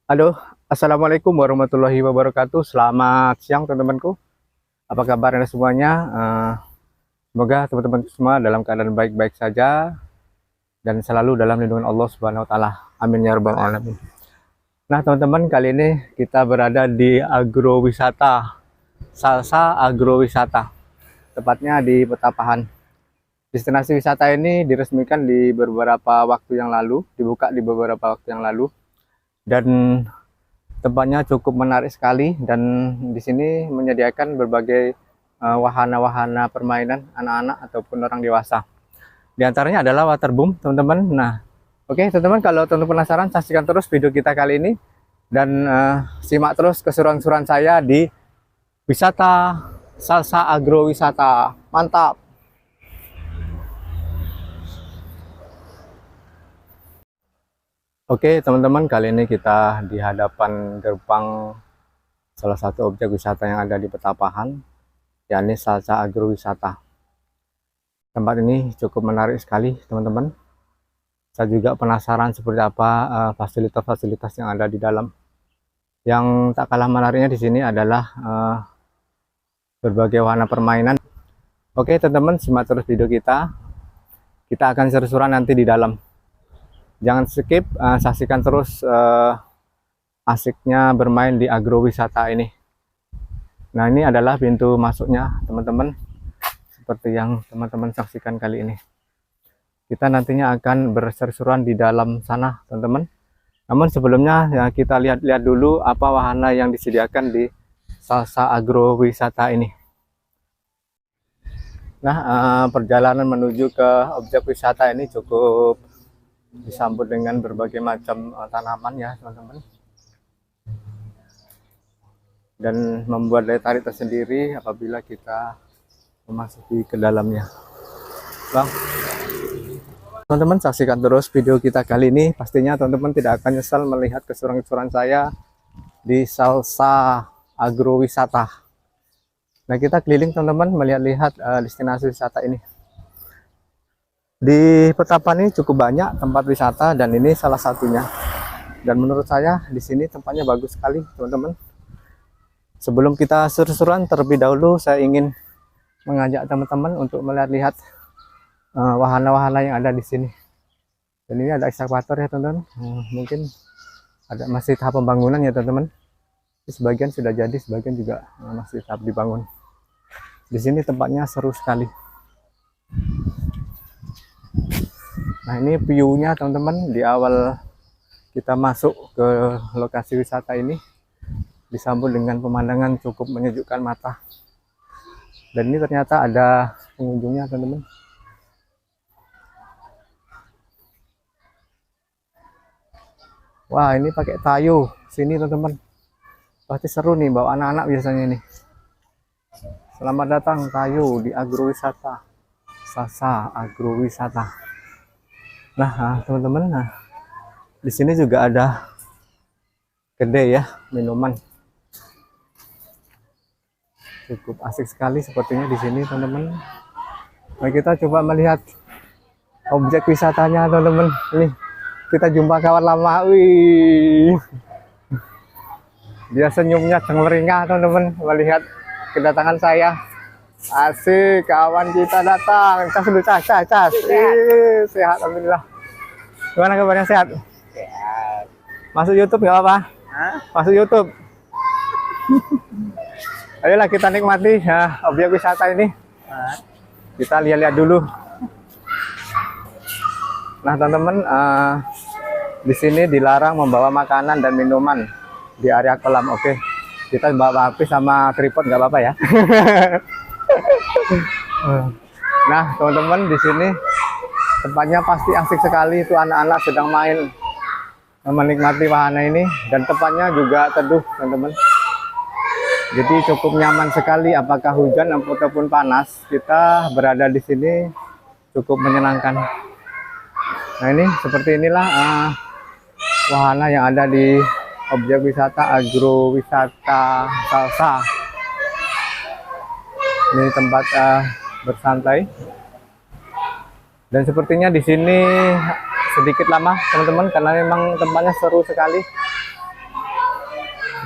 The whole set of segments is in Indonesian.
Halo, assalamualaikum warahmatullahi wabarakatuh. Selamat siang teman-temanku. Apa kabar anda semuanya? Semoga teman-teman semua dalam keadaan baik-baik saja dan selalu dalam lindungan Allah Subhanahu Wa Taala. Amin ya rabbal alamin. Nah teman-teman, kali ini kita berada di agrowisata Salsa Agrowisata, tepatnya di Petapahan. Destinasi wisata ini diresmikan di beberapa waktu yang lalu, dibuka di beberapa waktu yang lalu, dan tempatnya cukup menarik sekali, dan di sini menyediakan berbagai wahana-wahana permainan anak-anak ataupun orang dewasa. Di antaranya adalah waterboom, teman-teman. Nah, oke teman-teman, kalau teman-teman penasaran, saksikan terus video kita kali ini dan simak terus keseruan-keseruan saya di wisata Salsa Agrowisata. Mantap. Oke teman-teman, kali ini kita di hadapan gerbang salah satu objek wisata yang ada di Petapahan, yakni Salsa Agrowisata. Tempat ini cukup menarik sekali teman-teman. Saya juga penasaran seperti apa fasilitas-fasilitas yang ada di dalam. Yang tak kalah menariknya di sini adalah berbagai wahana permainan. Oke teman-teman, simak terus video kita. Kita akan seru-seruan nanti di dalam. Jangan skip, saksikan terus asiknya bermain di agrowisata ini. Nah, ini adalah pintu masuknya teman-teman, seperti yang teman-teman saksikan kali ini. Kita nantinya akan berseru-seruan di dalam sana teman-teman. Namun sebelumnya ya, kita lihat-lihat dulu apa wahana yang disediakan di Salsa Agrowisata ini. Nah, perjalanan menuju ke objek wisata ini cukup disambut dengan berbagai macam tanaman ya teman-teman, dan membuat daya tarik tersendiri apabila kita memasuki ke dalamnya. Bang, teman-teman saksikan terus video kita kali ini. Pastinya teman-teman tidak akan nyesal melihat keseruan-keseruan saya di Salsa Agrowisata. Nah, kita keliling teman-teman melihat-lihat destinasi wisata ini. Di Petapahan ini cukup banyak tempat wisata dan ini salah satunya. Dan menurut saya di sini tempatnya bagus sekali, teman-teman. Sebelum kita seru-seruan, terlebih dahulu saya ingin mengajak teman-teman untuk melihat-lihat wahana-wahana yang ada di sini. Dan ini ada ekskavator ya, teman-teman. Mungkin ada masih tahap pembangunan ya, teman-teman. Sebagian sudah jadi, sebagian juga masih tahap dibangun. Di sini tempatnya seru sekali. Nah, ini view-nya teman-teman di awal kita masuk ke lokasi wisata ini, disambut dengan pemandangan cukup menyejukkan mata. Dan ini ternyata ada pengunjungnya teman-teman. Wah, ini pakai tayo sini teman-teman. Pasti seru nih bawa anak-anak biasanya ini. Selamat datang tayo di agrowisata Salsa Agrowisata. Nah, teman-teman, di sini juga ada kedai ya, minuman. Cukup asik sekali sepertinya di sini, teman-teman. Nah, kita coba melihat objek wisatanya, teman-teman. Ini kita jumpa kawan lama. Wih, dia senyumnya cengleringa, teman-teman, melihat kedatangan saya. Asik, kawan kita datang. Cas dulu, cas. Sehat, alhamdulillah. Gimana kabarnya, sehat? Sehat. Masuk YouTube nggak apa-apa? Masuk YouTube. Ayolah kita nikmati ya objek wisata ini. Kita lihat-lihat dulu. Nah, teman-teman, di sini dilarang membawa makanan dan minuman di area kolam. Oke, kita bawa api sama tripod nggak apa-apa ya. Nah, teman-teman, di sini tempatnya pasti asik sekali. Itu anak-anak sedang main, menikmati wahana ini, dan tempatnya juga teduh, teman-teman. Jadi cukup nyaman sekali. Apakah hujan ataupun panas, kita berada di sini cukup menyenangkan. Nah, ini seperti inilah wahana yang ada di objek wisata agrowisata Salsa. Ini tempat bersantai, dan sepertinya di sini sedikit lama teman-teman, karena memang tempatnya seru sekali.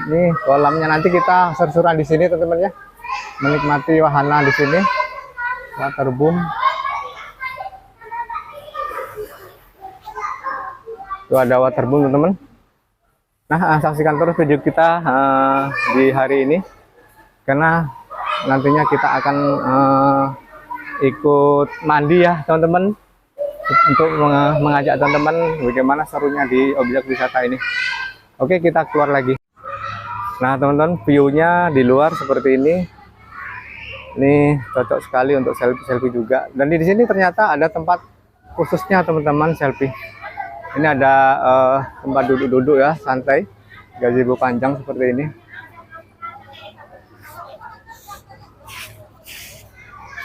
Ini kolamnya, nanti kita seru-seruan di sini teman-teman ya. Menikmati wahana di sini. Waterboom. Itu ada waterboom teman-teman. Nah, saksikan terus video kita di hari ini, karena nantinya kita akan ikut mandi ya teman-teman, untuk mengajak teman-teman bagaimana serunya di objek wisata ini. Oke, kita keluar lagi. Nah teman-teman, view-nya di luar seperti ini. Ini cocok sekali untuk selfie-selfie juga. Dan di sini ternyata ada tempat khususnya teman-teman selfie. Ini ada tempat duduk-duduk ya, santai, gazebo panjang seperti ini.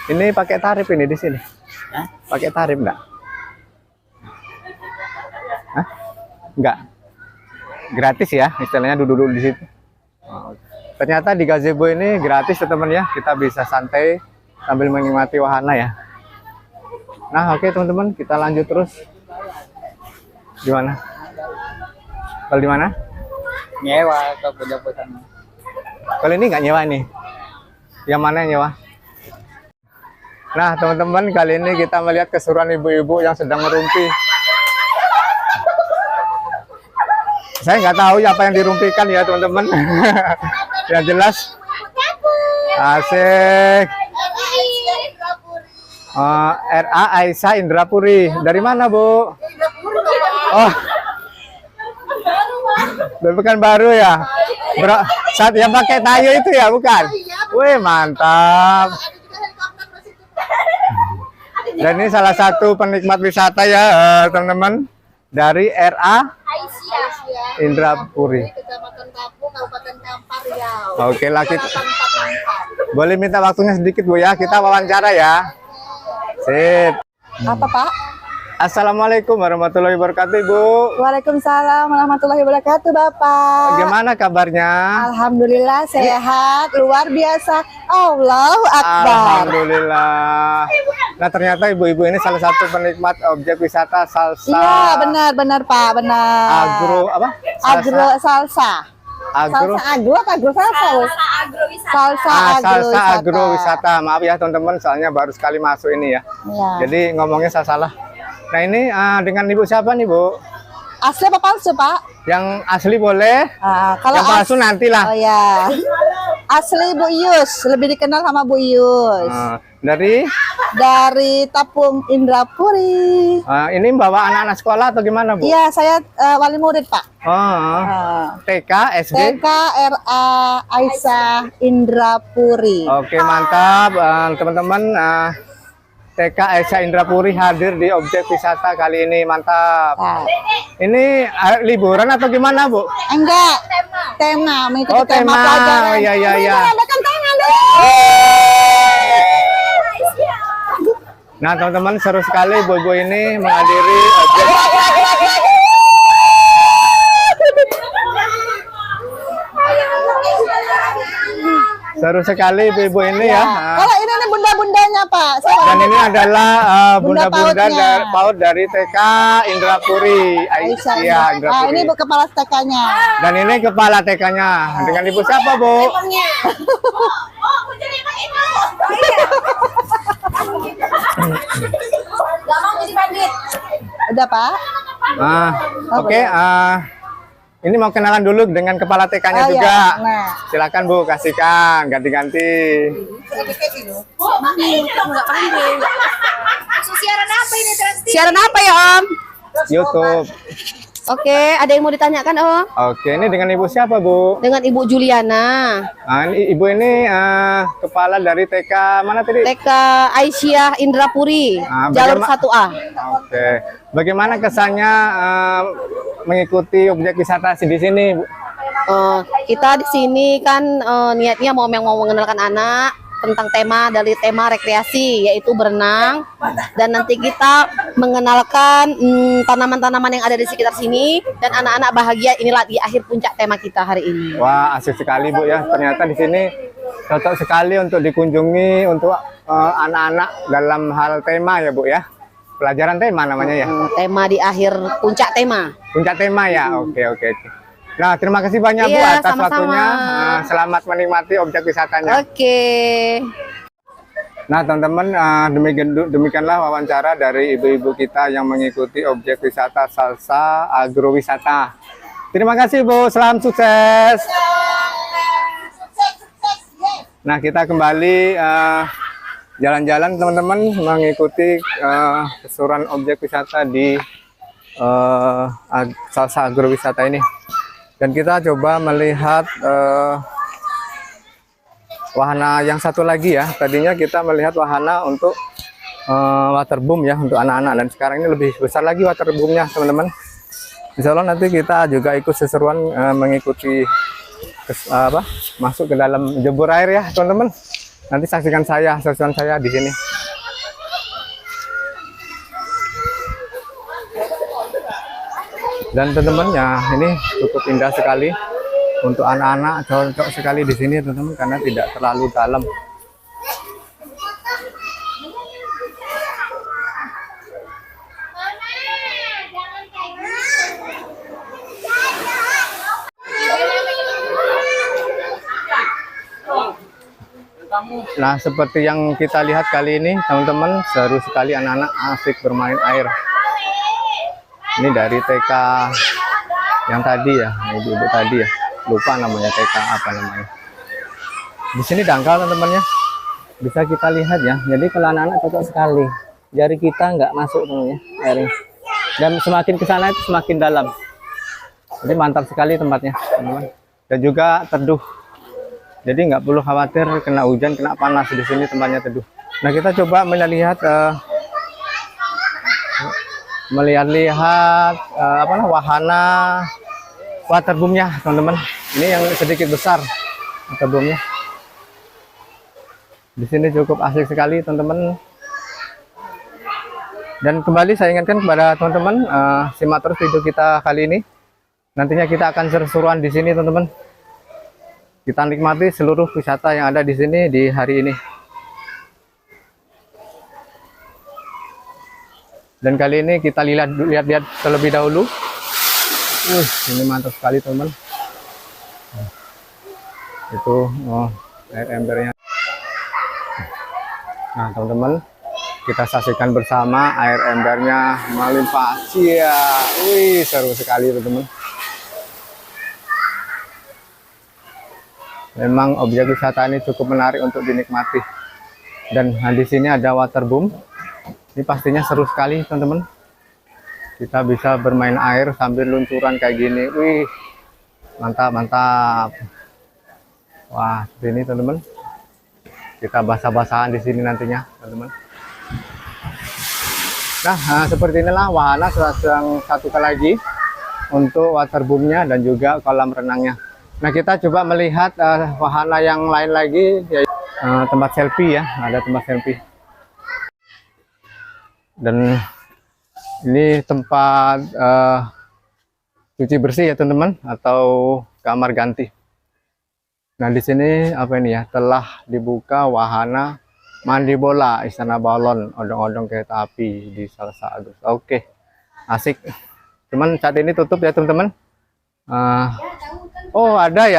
Ini pakai tarif ini di sini? Pakai tarif enggak? Hah? Enggak. Gratis ya, istilahnya duduk-duduk di situ. Ternyata di gazebo ini gratis teman-teman ya. Kita bisa santai sambil menikmati wahana ya. Nah, oke teman-teman, kita lanjut terus. Di mana? Kalau di mana? Nyewa atau pendapatan? Kalau ini nggak nyewa nih. Yang mana yang nyewa? Nah, teman-teman, kali ini kita melihat keseruan ibu-ibu yang sedang merumpi. Saya nggak tahu apa yang dirumpikan ya teman-teman. Yang jelas asik. RA Aisyah Indrapuri. Dari mana Bu? Oh, dari Pekanbaru ya. Saat yang pakai tayo itu ya, bukan? Wih, mantap. Dan ini salah satu penikmat wisata ya teman-teman, dari RA Indrapuri. Kecamatan Kapuk, Kabupaten Kampar, Riau. Oke lah, kita boleh minta waktunya sedikit Bu ya, kita wawancara ya. Sip. Apa Pak? Assalamualaikum warahmatullahi wabarakatuh Ibu. Waalaikumsalam warahmatullahi wabarakatuh Bapak. Bagaimana kabarnya? Alhamdulillah sehat, luar biasa. Allahu Akbar. Alhamdulillah. Nah ternyata ibu-ibu ini salah satu penikmat objek wisata salsa. Iya benar Pak, benar. Agro apa? Agro salsa. Agro. Salsa agro apa agro salsa? Salsa agrowisata. Maaf ya teman-teman, soalnya baru sekali masuk ini ya. Iya. Jadi ngomongnya salah. Nah ini dengan ibu siapa nih Bu? Asli apa palsu Pak? Yang asli boleh. Kalau yang palsu nantilah. Oh ya. Asli Bu Ius, lebih dikenal sama Bu Ius. Dari Tapung Indrapuri. Ini bawa anak-anak sekolah atau gimana Bu? Iya, saya wali murid Pak. TK, SD? TK RA Aisyah Indrapuri. Oke, mantap teman-teman. TK Aisyah Indrapuri hadir di objek wisata kali ini, mantap. Ini liburan atau gimana Bu? Enggak, tema mengikuti tema tema. pelajaran. Iya. Lambakan tangan dulu. Nah teman-teman, seru sekali ibu-ibu ini menghadiri objek. Seru sekali ibu-ibu ini ya. Kalau ini nih bunda-bundanya Pak. Dan ini adalah bunda-bunda pautnya. PAUD dari TK Indrapuri Aisyah Indrapuri. Ini Bu kepala TK-nya. Dan ini kepala TK-nya. Dengan ibu siapa Bu? Udah Pak? Oke. Ini mau kenalan dulu dengan kepala TK-nya juga. Ya. Nah. Silakan Bu, kasihkan ganti-ganti. Siaran apa ya Om? YouTube. Oke, ada yang mau ditanyakan Om? Oke, ini dengan ibu siapa Bu? Dengan Ibu Juliana. Ini ibu ini kepala dari TK mana tadi? TK Aisyah Indrapuri, jalur 1A. Oke, bagaimana kesannya mengikuti objek wisata di sini Bu? Kita di sini kan niatnya mau mengenalkan anak tentang dari tema rekreasi, yaitu berenang, dan nanti kita mengenalkan tanaman-tanaman yang ada di sekitar sini, dan anak-anak bahagia. Inilah di akhir puncak tema kita hari ini. Wah, asik sekali Bu ya. Ternyata di sini cocok sekali untuk dikunjungi untuk anak-anak dalam hal tema ya Bu ya. Pelajaran tema namanya ya. Tema di akhir puncak tema. Puncak tema ya. Oke. Nah, terima kasih banyak Bu Iya, atas sama-sama. waktunya. Selamat menikmati objek wisatanya. Oke. Nah, teman-teman, demikianlah wawancara dari ibu-ibu kita yang mengikuti objek wisata Salsa Agrowisata. Terima kasih Bu, salam sukses. Nah, kita kembali jalan-jalan teman-teman mengikuti keseluruhan objek wisata di Salsa Agrowisata ini. Dan kita coba melihat wahana yang satu lagi ya. Tadinya kita melihat wahana untuk waterboom ya untuk anak-anak, dan sekarang ini lebih besar lagi waterboomnya teman-teman. Insya Allah nanti kita juga ikut seseruan mengikuti masuk ke dalam jebur air ya teman-teman. Nanti saksikan seseruan saya di sini. Dan teman-teman ya, ini cukup indah sekali untuk anak-anak, cocok sekali di sini teman-teman karena tidak terlalu dalam. Nah, seperti yang kita lihat kali ini teman-teman, seru sekali anak-anak asik bermain air. Ini dari TK yang tadi ya, ibu-ibu tadi ya, lupa namanya TK apa namanya. Di sini dangkal teman-teman ya, bisa kita lihat ya. Jadi kalau anak-anak cocok sekali, jari kita nggak masuk teman-teman ya airnya. Dan semakin ke sana itu semakin dalam. Jadi mantap sekali tempatnya teman-teman. Dan juga teduh. Jadi nggak perlu khawatir kena hujan, kena panas, di sini tempatnya teduh. Nah, kita coba melihat wahana waterboomnya teman-teman. Ini yang sedikit besar waterboomnya. Di sini cukup asik sekali teman-teman. Dan kembali saya ingatkan kepada teman-teman, simak terus video kita kali ini. Nantinya kita akan seru-seruan di sini teman-teman. Kita nikmati seluruh wisata yang ada di sini di hari ini. Dan kali ini kita lihat terlebih dahulu. Ini mantap sekali teman-teman. Itu air embernya. Nah teman-teman, kita saksikan bersama air embernya melimpah. Cia, wih seru sekali teman-teman. Memang objek wisata ini cukup menarik untuk dinikmati. Dan di sini ada waterboom. Ini pastinya seru sekali teman-teman. Kita bisa bermain air sambil luncuran kayak gini. Wih, mantap mantap. Wah, ini teman-teman. Kita basah-basahan di sini nantinya teman-teman. Nah, seperti inilah wahana yang satu kali lagi untuk waterboomnya dan juga kolam renangnya. Nah, kita coba melihat wahana yang lain lagi, yaitu tempat selfie ya. Ada tempat selfie. Dan ini tempat cuci bersih ya teman-teman, atau kamar ganti. Nah, di sini apa ini ya, telah dibuka wahana mandi bola Istana Balon, odong-odong kereta api di Salsa Agus. Oke, asik. Cuman saat ini tutup ya teman-teman. Oh ada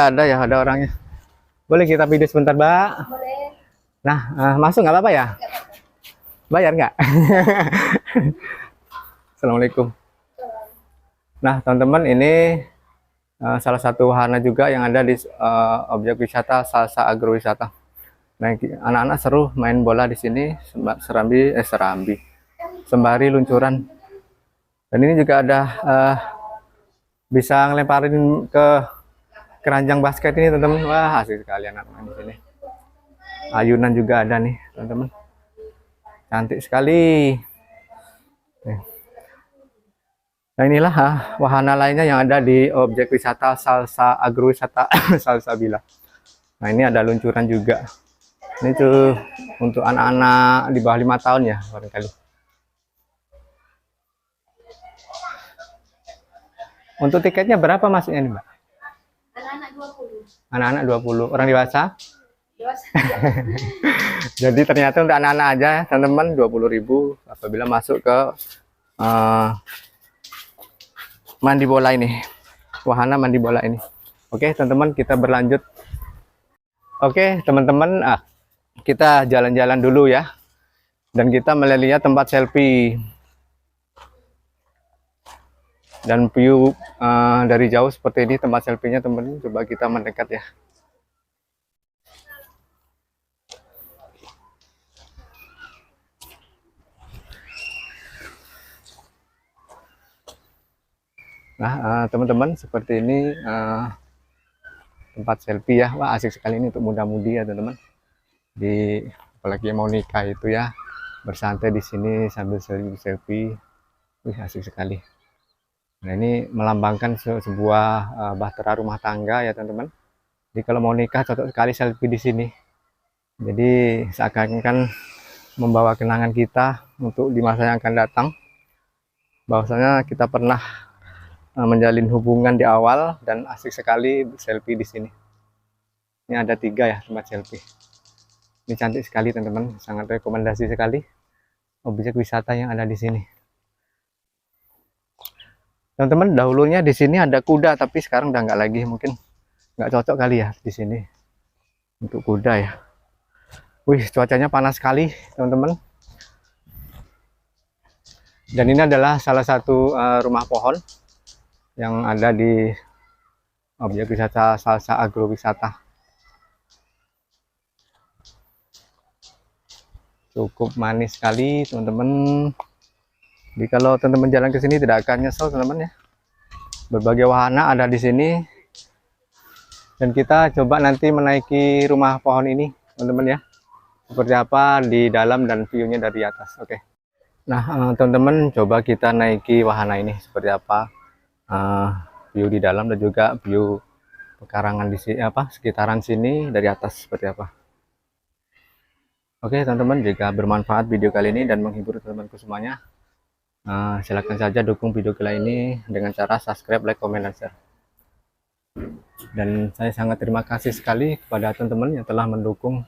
orangnya. Boleh kita video sebentar, Mbak? Boleh. Nah, masuk nggak apa-apa ya? Bayar nggak? Assalamualaikum. Nah teman-teman, ini salah satu wahana juga yang ada di objek wisata Salsa Agrowisata. Nah, anak-anak seru main bola di sini sembari luncuran. Dan ini juga ada bisa ngelemparin ke keranjang basket ini teman-teman. Wah, asik sekali anak-anak di sini. Ayunan juga ada nih teman-teman. Cantik sekali. Nah, inilah wahana lainnya yang ada di objek wisata Salsa Agrowisata Salsabila. Nah, ini ada luncuran juga. Ini tuh untuk anak-anak di bawah 5 tahun ya barangkali. Untuk tiketnya berapa masuknya nih, Mbak? Anak-anak 20. Anak-anak 20. Orang dewasa? Dewasa. Jadi ternyata untuk anak-anak aja teman-teman 20.000 apabila masuk ke mandi bola ini. wahana mandi bola ini. Oke teman-teman, kita berlanjut. Oke teman-teman, kita jalan-jalan dulu ya, dan kita melihat tempat selfie dan view dari jauh seperti ini tempat selfie-nya teman-teman. Coba kita mendekat ya. Nah teman-teman, seperti ini tempat selfie ya. Wah asik sekali ini untuk muda-mudi ya teman-teman. Apalagi mau nikah itu ya, bersantai di sini sambil selfie. Wih asik sekali. Nah ini melambangkan sebuah bahtera rumah tangga ya teman-teman. Jadi kalau mau nikah cocok sekali selfie di sini. Jadi seakan-akan membawa kenangan kita untuk di masa yang akan datang. Bahwasanya kita pernah menjalin hubungan di awal dan asik sekali selfie di sini. Ini ada 3 ya tempat selfie. Ini cantik sekali teman-teman, sangat rekomendasi sekali objek wisata yang ada di sini. Teman-teman, dahulunya di sini ada kuda, tapi sekarang udah nggak lagi, mungkin nggak cocok kali ya di sini untuk kuda ya. Wih, cuacanya panas sekali teman-teman. Dan ini adalah salah satu rumah pohon yang ada di objek wisata Salsa Agrowisata. Cukup manis sekali teman-teman. Jadi kalau teman-teman jalan ke sini tidak akan nyesel teman-teman ya. Berbagai wahana ada di sini. Dan kita coba nanti menaiki rumah pohon ini teman-teman ya. Seperti apa di dalam dan view-nya dari atas. Oke. Nah teman-teman, coba kita naiki wahana ini seperti apa view di dalam dan juga view pekarangan di sini, sekitaran sini dari atas seperti apa. Oke teman-teman, jika bermanfaat video kali ini dan menghibur teman-temanku semuanya, silakan saja dukung video kali ini dengan cara subscribe, like, comment, dan share. Dan saya sangat terima kasih sekali kepada teman-teman yang telah mendukung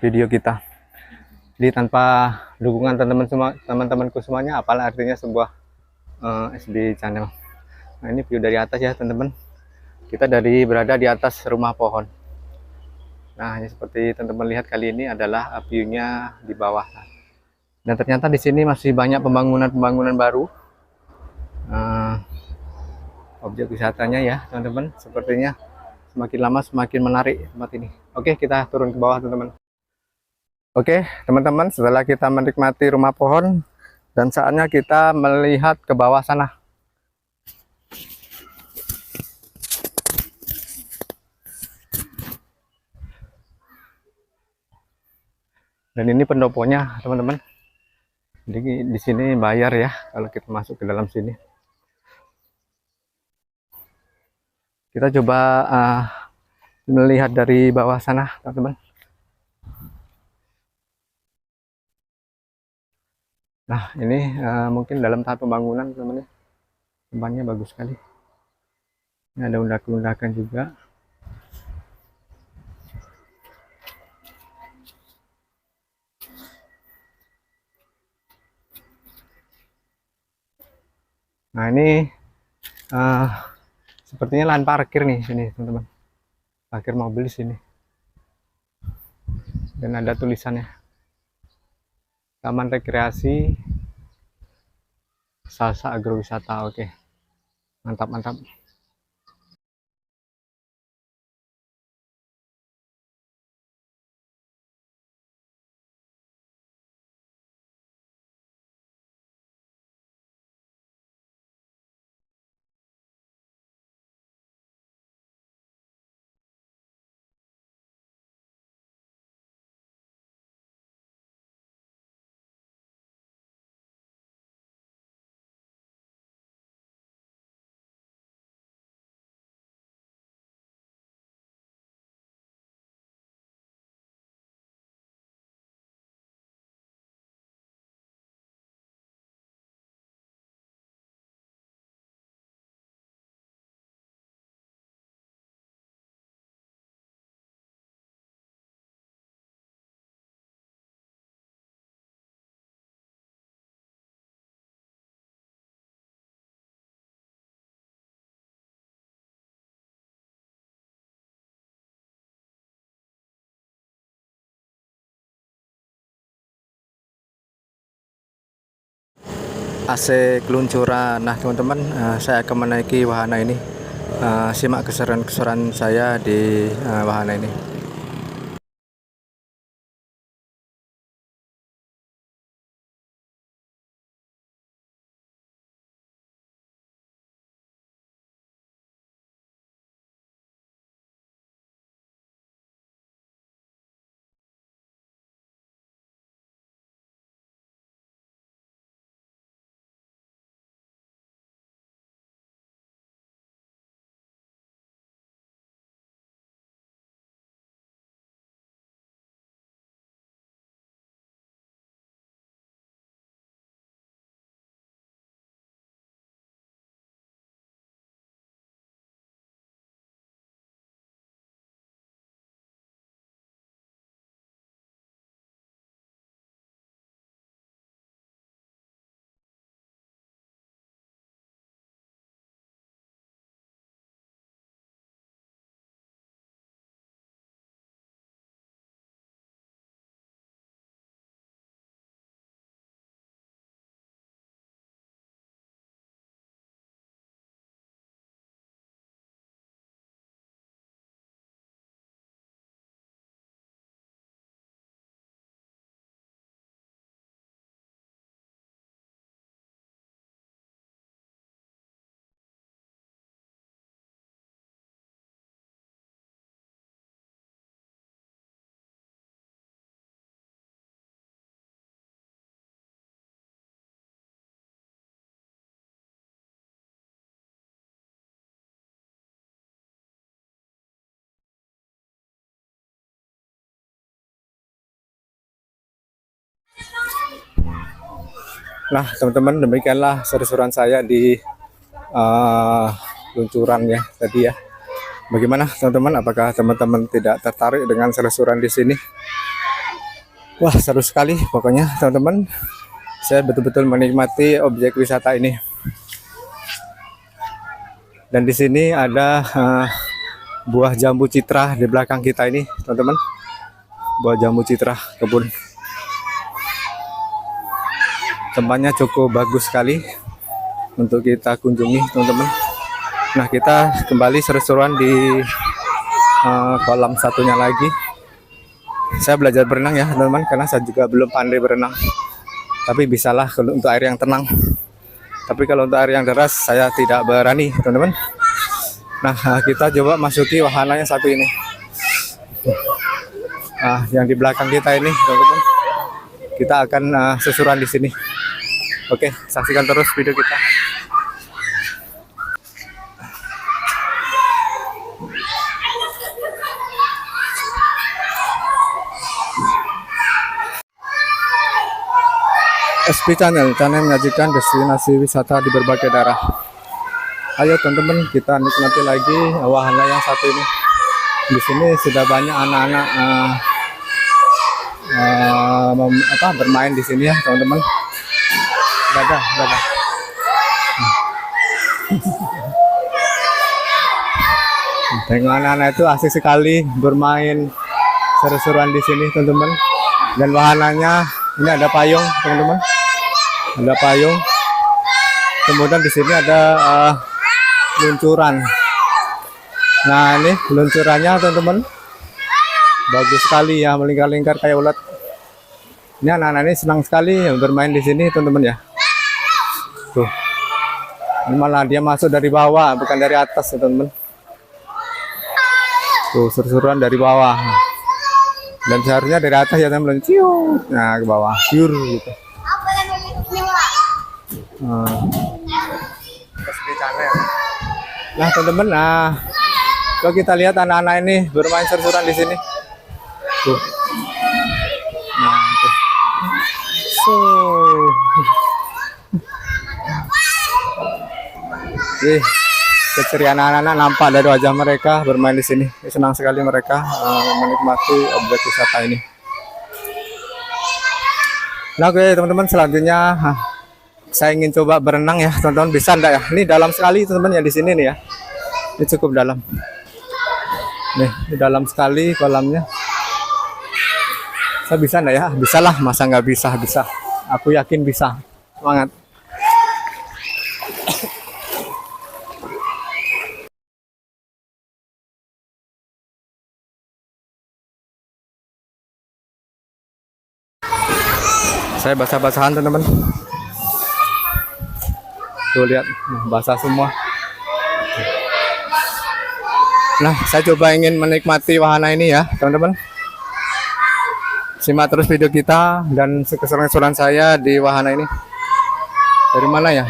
video kita. Jadi tanpa dukungan teman-temanku semuanya, apalah artinya sebuah SB channel. Nah ini view dari atas ya teman-teman. Kita berada di atas rumah pohon. Nah ini seperti teman-teman lihat kali ini adalah view-nya di bawah. Dan ternyata di sini masih banyak pembangunan baru. Objek wisatanya ya teman-teman. Sepertinya semakin lama semakin menarik tempat ini. Oke, kita turun ke bawah teman-teman. Oke teman-teman, setelah kita menikmati rumah pohon dan saatnya kita melihat ke bawah sana. Dan ini pendoponya teman-teman. Jadi di sini bayar ya kalau kita masuk ke dalam sini. Kita coba melihat dari bawah sana teman-teman. Nah ini mungkin dalam tahap pembangunan teman-teman. Tempatnya bagus sekali. Ini ada undakan-undakan juga. Nah ini sepertinya lahan parkir nih sini teman-teman. Parkir mobil di sini. Dan ada tulisannya. Taman Rekreasi Salsa Agrowisata. Oke. Mantap. AC keluncuran. Nah teman-teman, saya akan menaiki wahana ini. Simak keseruan-keseruan saya di wahana ini. Nah teman-teman, demikianlah seru-seruan saya di luncuran ya tadi ya. Bagaimana teman-teman? Apakah teman-teman tidak tertarik dengan seru-seruan di sini? Wah seru sekali pokoknya teman-teman. Saya betul-betul menikmati objek wisata ini. Dan di sini ada buah jambu citra di belakang kita ini teman-teman. Buah jambu citra kebun. Tempatnya cukup bagus sekali untuk kita kunjungi teman-teman. Nah kita kembali seru-seruan di kolam satunya lagi. Saya belajar berenang ya teman-teman, karena saya juga belum pandai berenang. Tapi bisalah kalau untuk air yang tenang. Tapi kalau untuk air yang deras saya tidak berani teman-teman. Nah kita coba masuki wahana yang satu ini. Yang di belakang kita ini teman-teman. Kita akan sesuruan di sini. Oke, saksikan terus video kita. SP Channel menyajikan destinasi wisata di berbagai daerah. Ayo teman-teman, kita nikmati lagi wahana yang satu ini. Di sini sudah banyak anak-anak bermain di sini ya teman-teman. Dadah. Tengok anak-anak itu asik sekali bermain seru-seruan di sini teman-teman. Dan wahananya ini ada payung teman-teman. Ada payung. Kemudian di sini ada luncuran. Nah ini luncurannya teman-teman. Bagus sekali ya, melingkar-lingkar kayak ulat. Ini anak-anak ini senang sekali bermain di sini teman-teman ya. Tuh, ini malah dia masuk dari bawah, bukan dari atas ya teman-teman. Tuh, seru-seruan dari bawah. Dan seharusnya dari atas ya teman-teman, cium. Nah, ke bawah, ciur gitu. Nah, teman-teman, kalau kita lihat anak-anak ini bermain seru-seruan di sini. Tuh. Nah, tuh. Keceriaan anak-anak nampak dari wajah mereka bermain di sini. Senang sekali mereka menikmati objek wisata ini. Nah oke teman-teman, selanjutnya saya ingin coba berenang ya teman-teman. Bisa enggak ya? Ini dalam sekali teman-teman ya di sini nih ya. Ini cukup dalam. Nih, ini dalam sekali kolamnya. Saya bisa enggak ya? Bisalah, masa nggak bisa? Bisa. Aku yakin bisa. Semangat. Saya basah-basahan teman-teman. Tuh lihat, basah semua. Nah, saya coba ingin menikmati wahana ini ya, teman-teman. Simak terus video kita dan keseruan saya di wahana ini. Dari mana ya?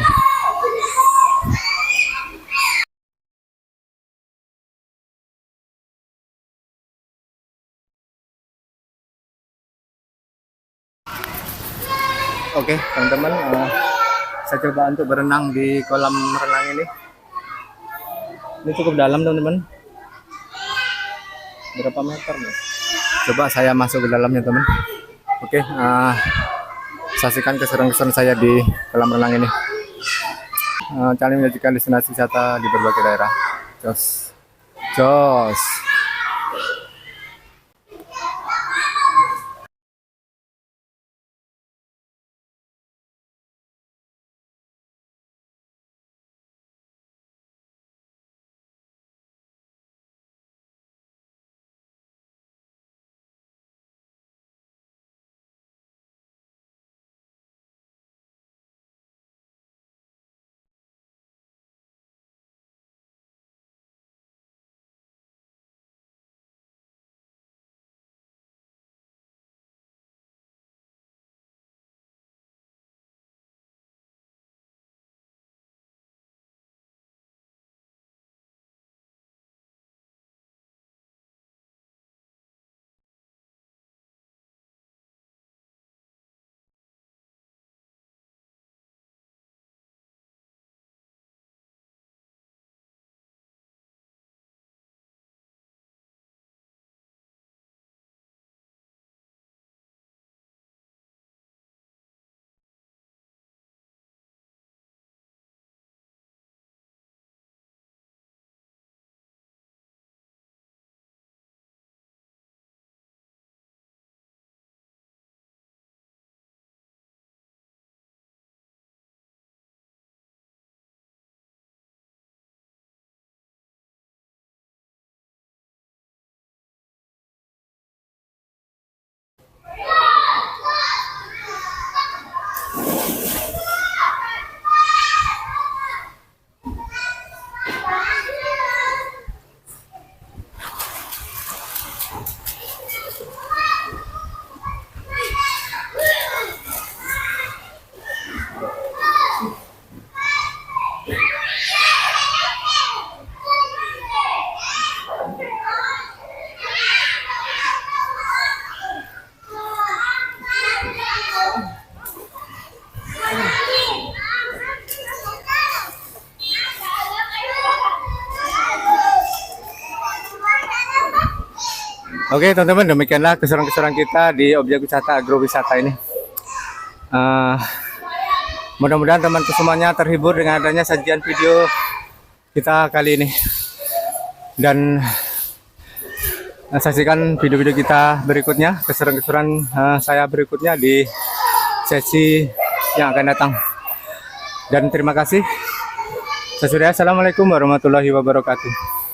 Oke, teman-teman, saya coba untuk berenang di kolam renang ini. Ini cukup dalam, teman-teman. Berapa meter nih? Coba saya masuk ke dalamnya, teman. Oke, saksikan keseruan saya di kolam renang ini. Kami menyajikan destinasi wisata di berbagai daerah. Jos, jos. Oke teman-teman, demikianlah keseruan-keseruan kita di objek wisata agrowisata ini. Mudah-mudahan teman-teman semuanya terhibur dengan adanya sajian video kita kali ini. Dan saksikan video-video kita berikutnya, keseruan-keseruan saya berikutnya di sesi yang akan datang. Dan terima kasih. Assalamualaikum warahmatullahi wabarakatuh.